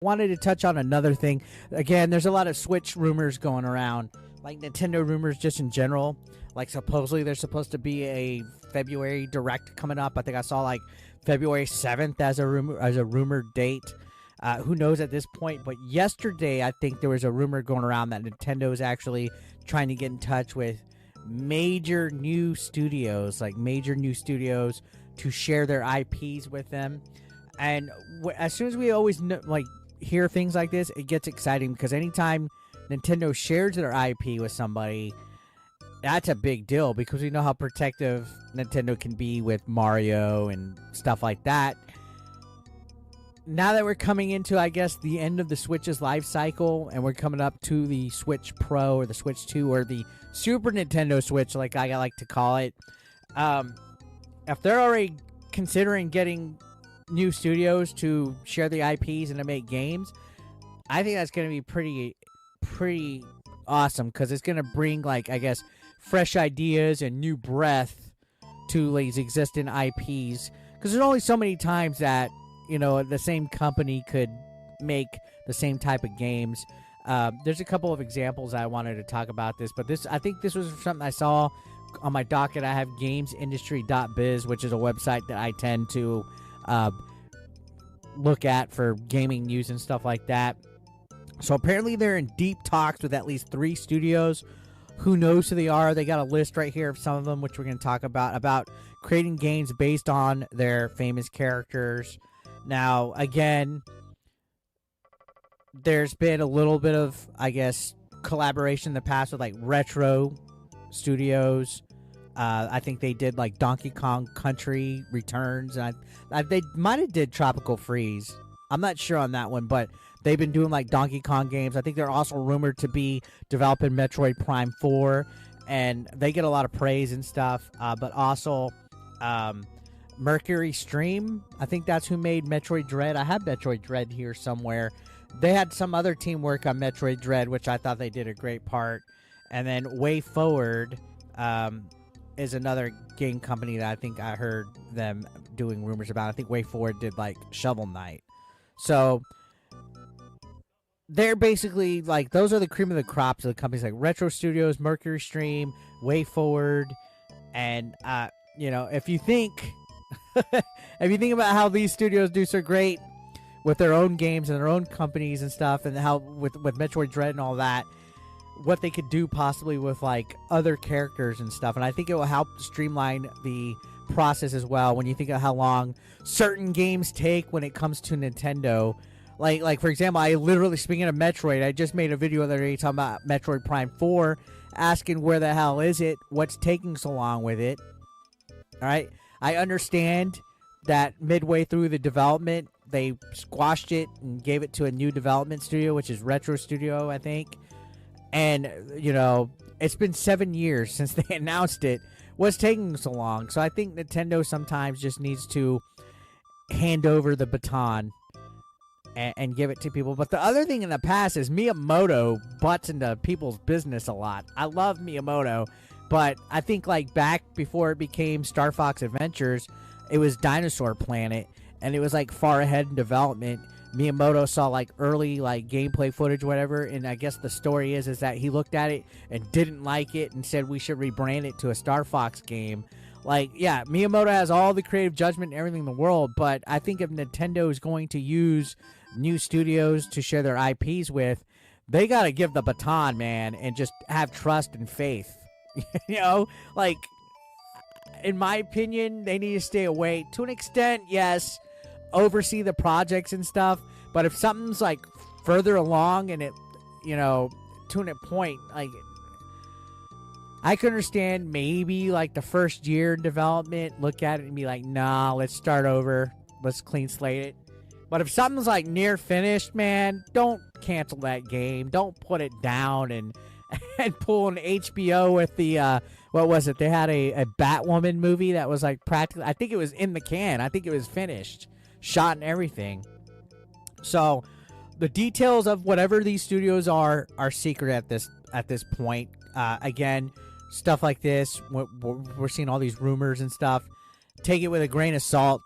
Wanted to touch on another thing. Again, there's a lot of Switch rumors going around, like Nintendo rumors just in general. Like supposedly there's supposed to be a February Direct coming up. I think I saw like February 7th as a rumored date. Who knows at this point? But yesterday, I think there was a rumor going around that Nintendo is actually trying to get in touch with major new studios, to share their IPs with them. And as soon as we always hear things like this, it gets exciting because anytime Nintendo shares their IP with somebody, that's a big deal because we know how protective Nintendo can be with Mario and stuff like that. Now that we're coming into, I guess, the end of the Switch's life cycle and we're coming up to the Switch Pro or the Switch 2 or the Super Nintendo Switch, like I like to call it, if they're already considering getting new studios to share the IPs and to make games, I think that's going to be pretty awesome because it's going to bring, like, I guess, fresh ideas and new breath to these existing IPs because there's only so many times that, you know, the same company could make the same type of games. There's a couple of examples I wanted to talk about this, but I think this was something I saw on my docket. I have GamesIndustry.biz, which is a website that I tend to look at for gaming news and stuff like that. So apparently they're in deep talks with at least 3 studios. Who knows who they are? They got a list right here of some of them, which we're going to talk about creating games based on their famous characters. Now, again, there's been a little bit of, I guess, collaboration in the past with, like, Retro Studios. I think they did, like, Donkey Kong Country Returns. And they might have did Tropical Freeze. I'm not sure on that one, but they've been doing, like, Donkey Kong games. I think they're also rumored to be developing Metroid Prime 4, and they get a lot of praise and stuff. But also, MercurySteam, I think that's who made Metroid Dread. I have Metroid Dread here somewhere. They had some other team work on Metroid Dread, which I thought they did a great part. And then WayForward is another game company that I think I heard them doing rumors about. I think WayForward did, like, Shovel Knight. So they're basically, like, those are the cream of the crops of the companies like Retro Studios, MercurySteam, WayForward. And, you know, if you think about how these studios do so great with their own games and their own companies and stuff, and how with Metroid Dread and all that, what they could do possibly with, like, other characters and stuff. And I think it will help streamline the process as well when you think of how long certain games take when it comes to Nintendo. Like for example, I literally, speaking of Metroid, I just made a video the other day talking about Metroid Prime 4, asking where the hell is it? What's taking so long with it? All right. I understand that midway through the development, they squashed it and gave it to a new development studio, which is Retro Studio, I think. And, you know, it's been 7 years since they announced it. What's taking so long? So I think Nintendo sometimes just needs to hand over the baton and give it to people. But the other thing in the past is Miyamoto butts into people's business a lot. I love Miyamoto, but I think, like, back before it became Star Fox Adventures, it was Dinosaur Planet, and it was, like, far ahead in development. Miyamoto saw, like, early, like, gameplay footage, whatever, and I guess the story is that he looked at it and didn't like it and said we should rebrand it to a Star Fox game. Like, yeah, Miyamoto has all the creative judgment and everything in the world, but I think if Nintendo is going to use new studios to share their IPs with, they got to give the baton, man, and just have trust and faith. You know, like, in my opinion, they need to stay away to an extent. Yes, oversee the projects and stuff, but if something's, like, further along and it, you know, to a point, like, I could understand maybe, like, the first year in development, look at it and be like, nah, let's start over, let's clean slate it. But if something's, like, near finished, man, don't cancel that game. Don't put it down and pull an HBO with the, what was it? They had a Batwoman movie that was, like, practically, I think it was in the can. I think it was finished, shot and everything. So the details of whatever these studios are secret at this point. Again, stuff like this, we're seeing all these rumors and stuff. Take it with a grain of salt.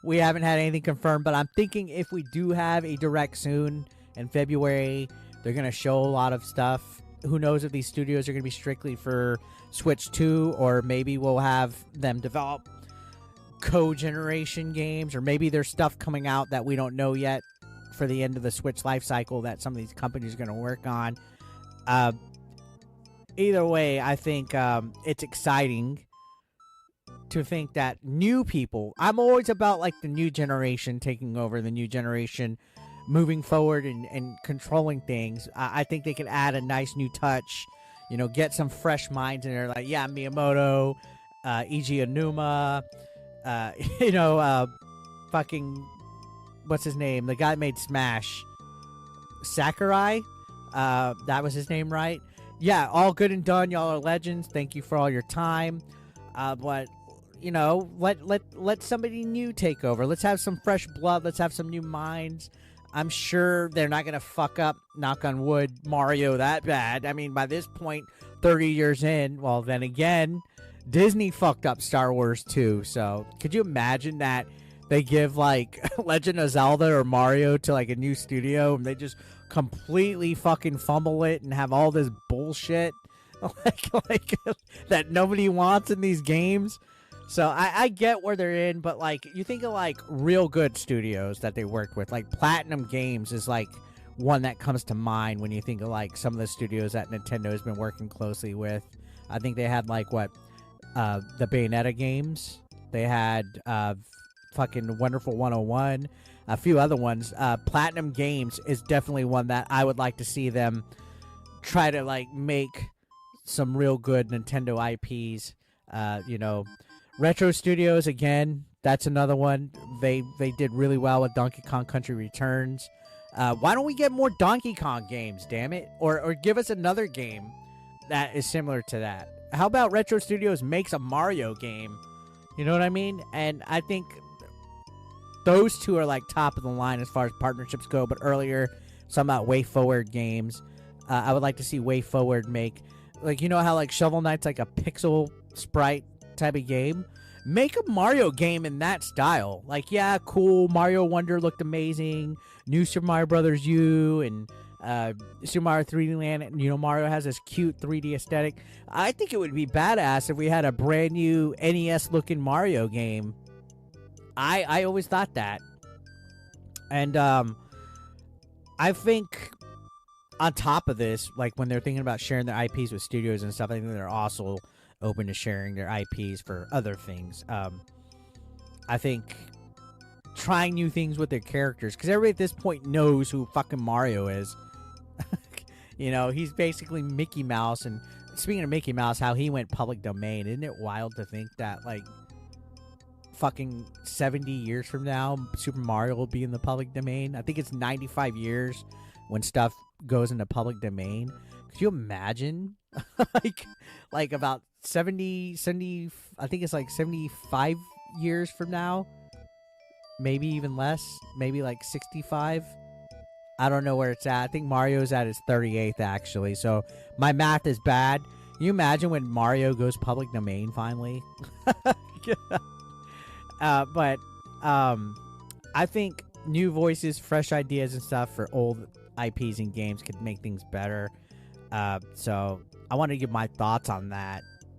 we haven't had anything confirmed, but I'm thinking if we do have a direct soon in February, they're going to show a lot of stuff. Who knows if these studios are going to be strictly for Switch 2, or maybe we'll have them develop co-generation games, or maybe there's stuff coming out that we don't know yet for the end of the Switch life cycle that some of these companies are going to work on. Either way, I think it's exciting to think that new people, I'm always about like the new generation taking over, the new generation moving forward and controlling things. I think they could add a nice new touch, get some fresh minds in there, like Miyamoto, Eiji Onuma, fucking what's his name, the guy that made Smash, Sakurai, that was his name, right? Yeah, all good and done. Y'all are legends. Thank you for all your time. But let somebody new take over. Let's have some fresh blood. Let's have some new minds. I'm sure they're not gonna fuck up, knock on wood, Mario that bad. I mean, by this point, 30 years in, well, then again, Disney fucked up Star Wars too. So could you imagine that they give like Legend of Zelda or Mario to like a new studio and they just completely fucking fumble it and have all this bullshit like that nobody wants in these games? So I get where they're in, but like you think of like real good studios that they worked with, like Platinum Games is like one that comes to mind when you think of like some of the studios that Nintendo has been working closely with. I think they had like the Bayonetta games. They had fucking Wonderful 101, a few other ones. Platinum Games is definitely one that I would like to see them try to like make some real good Nintendo IPs. Retro Studios, again, that's another one. They did really well with Donkey Kong Country Returns. Why don't we get more Donkey Kong games, damn it? Or give us another game that is similar to that. How about Retro Studios makes a Mario game? You know what I mean? And I think those two are like top of the line as far as partnerships go. But earlier, some about WayForward games. I would like to see WayForward make, like, you know how like Shovel Knight's like a pixel sprite type of game? Make a Mario game in that style. Like, yeah, cool, Mario Wonder looked amazing, New Super Mario Brothers U, and Super Mario 3D Land, Mario has this cute 3D aesthetic. I think it would be badass if we had a brand new NES looking Mario game. I always thought that. And I think on top of this, like when they're thinking about sharing their IPs with studios and stuff, I think they're also open to sharing their IPs for other things. I think trying new things with their characters, because everybody at this point knows who fucking Mario is. He's basically Mickey Mouse. And speaking of Mickey Mouse, how he went public domain, isn't it wild to think that like fucking 70 years from now Super Mario will be in the public domain? I think it's 95 years when stuff goes into public domain. Could you imagine like about 70, I think it's like 75 years from now, maybe even less, maybe like 65. I don't know where it's at. I think Mario's at his 38th actually, so my math is bad. Can you imagine when Mario goes public domain finally? But I think new voices, fresh ideas and stuff for old IPs and games could make things better. So I want to give my thoughts on that.